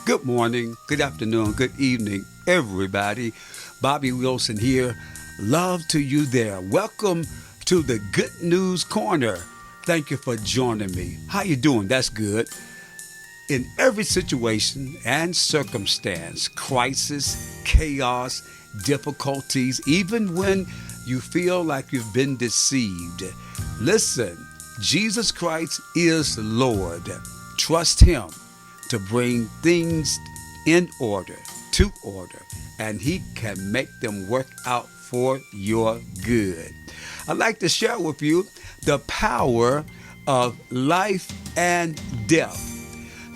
Good morning, good afternoon, good evening, everybody. Bobby Wilson here. Love to you there. Welcome to the Good News Corner. Thank you for joining me. How you doing? That's good. In every situation and circumstance, crisis, chaos, difficulties, even when you feel like you've been deceived, listen, Jesus Christ is Lord. Trust Him to bring things in order, to order, and He can make them work out for your good. I'd like to share with you the power of life and death.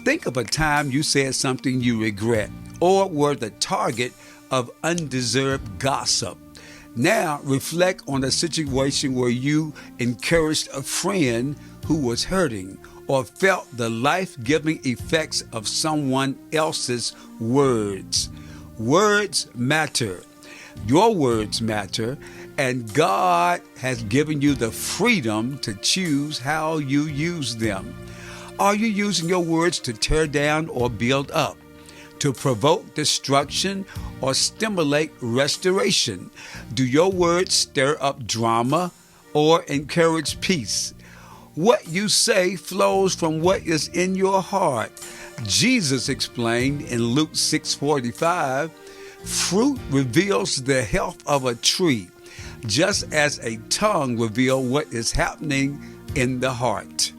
Think of a time you said something you regret or were the target of undeserved gossip. Now reflect on a situation where you encouraged a friend who was hurting or felt the life-giving effects of someone else's words. Words matter. Your words matter, and God has given you the freedom to choose how you use them. Are you using your words to tear down or build up? To provoke destruction or stimulate restoration? Do your words stir up drama or encourage peace? What you say flows from what is in your heart. Jesus explained in Luke 6:45, fruit reveals the health of a tree, just as a tongue reveals what is happening in the heart.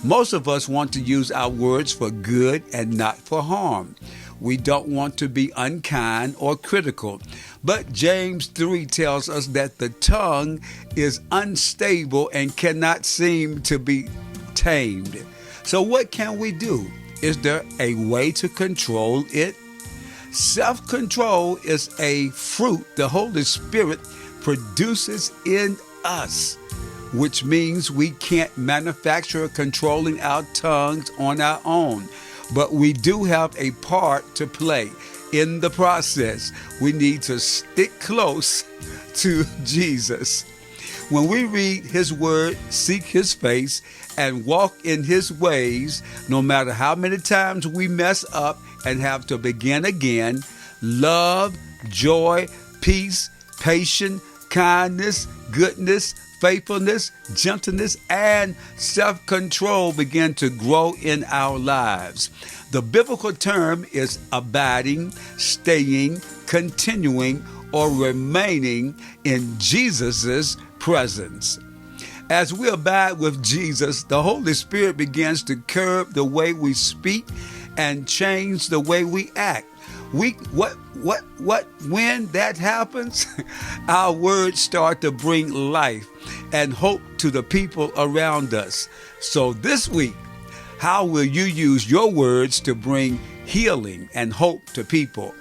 Most of us want to use our words for good and not for harm. We don't want to be unkind or critical. But James 3 tells us that the tongue is unstable and cannot seem to be tamed. So what can we do? Is there a way to control it? Self-control is a fruit the Holy Spirit produces in us, which means we can't manufacture controlling our tongues on our own. But we do have a part to play in the process. We need to stick close to Jesus. When we read His Word, seek His face, and walk in His ways, no matter how many times we mess up and have to begin again, love, joy, peace, patience, kindness, goodness, faithfulness, gentleness, and self-control begin to grow in our lives. The biblical term is abiding, staying, continuing, or remaining in Jesus' presence. As we abide with Jesus, the Holy Spirit begins to curb the way we speak and change the way we act. When that happens, our words start to bring life and hope to the people around us. So this week, how will you use your words to bring healing and hope to people?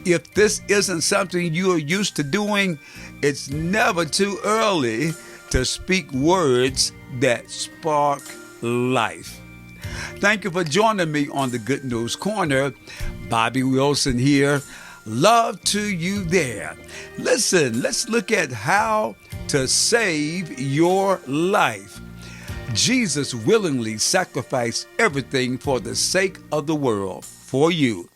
If this isn't something you are used to doing, it's never too early to speak words that spark life. Thank you for joining me on the Good News Corner. Bobby Wilson here. Love to you there. Listen, let's look at how to save your life. Jesus willingly sacrificed everything for the sake of the world, for you.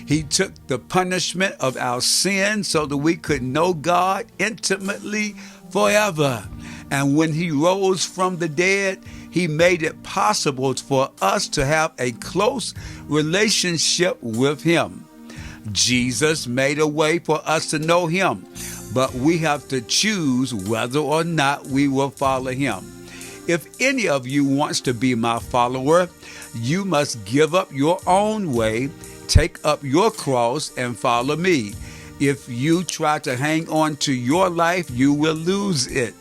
He took the punishment of our sin so that we could know God intimately forever. And when He rose from the dead, He made it possible for us to have a close relationship with Him. Jesus made a way for us to know Him, but we have to choose whether or not we will follow Him. If any of you wants to be my follower, you must give up your own way, take up your cross, and follow me. If you try to hang on to your life, you will lose it.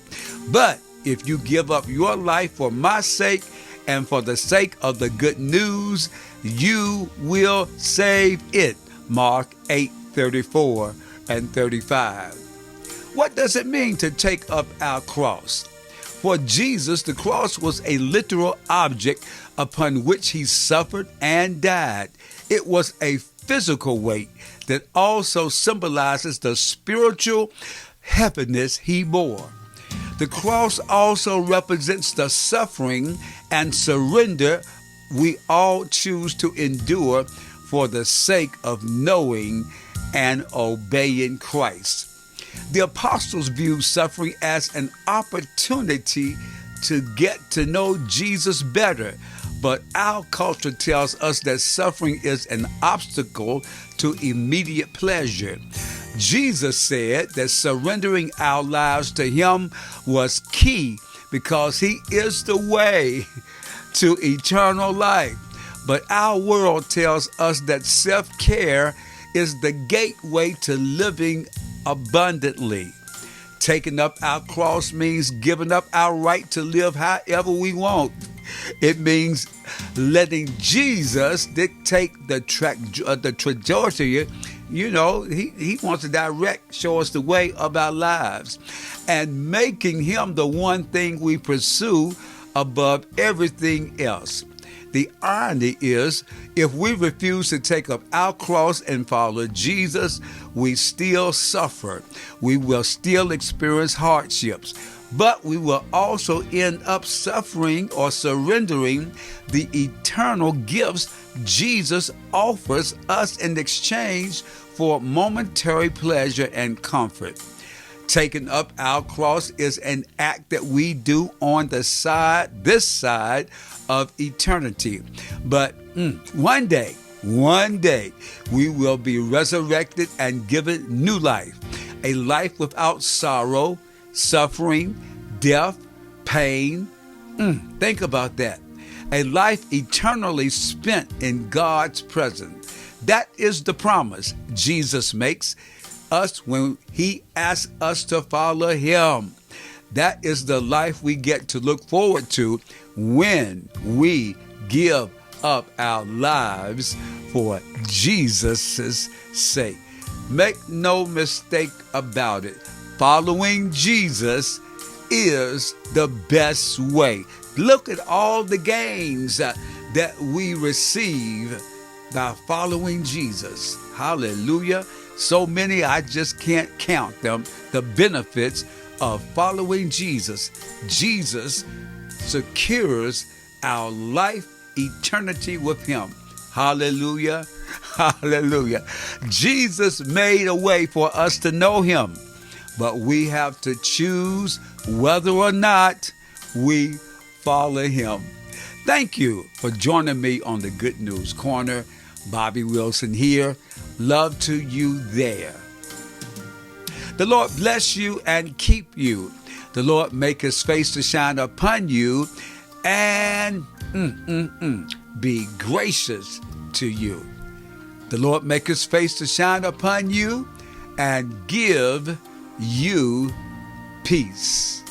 But if you give up your life for my sake and for the sake of the good news, you will save it. Mark 8:34 and 35. What does it mean to take up our cross? For Jesus, the cross was a literal object upon which He suffered and died. It was a physical weight that also symbolizes the spiritual heaviness He bore. The cross also represents the suffering and surrender we all choose to endure for the sake of knowing and obeying Christ. The apostles viewed suffering as an opportunity to get to know Jesus better, but our culture tells us that suffering is an obstacle to immediate pleasure. Jesus said that surrendering our lives to Him was key because He is the way to eternal life. But our world tells us that self-care is the gateway to living abundantly. Taking up our cross means giving up our right to live however we want. It means letting Jesus dictate the trajectory. You know, he wants to show us the way of our lives, and making Him the one thing we pursue above everything else. The irony is, if we refuse to take up our cross and follow Jesus, we still suffer. We will still experience hardships, but we will also end up suffering or surrendering the eternal gifts Jesus offers us in exchange for momentary pleasure and comfort. Taking up our cross is an act that we do on this side of eternity. But one day, we will be resurrected and given new life, a life without sorrow, suffering, death, pain. Think about that. A life eternally spent in God's presence. That is the promise Jesus makes us when He asks us to follow Him. That is the life we get to look forward to when we give up our lives for Jesus' sake. Make no mistake about it. Following Jesus is the best way. Look at all the gains that we receive by following Jesus. Hallelujah. So many, I just can't count them. The benefits of following Jesus. Jesus secures our life eternity with Him. Hallelujah. Hallelujah. Jesus made a way for us to know Him, but we have to choose whether or not we follow Him. Thank you for joining me on the Good News Corner. Bobby Wilson here. Love to you there. The Lord bless you and keep you. The Lord make His face to shine upon you and be gracious to you. The Lord make His face to shine upon you and give you peace.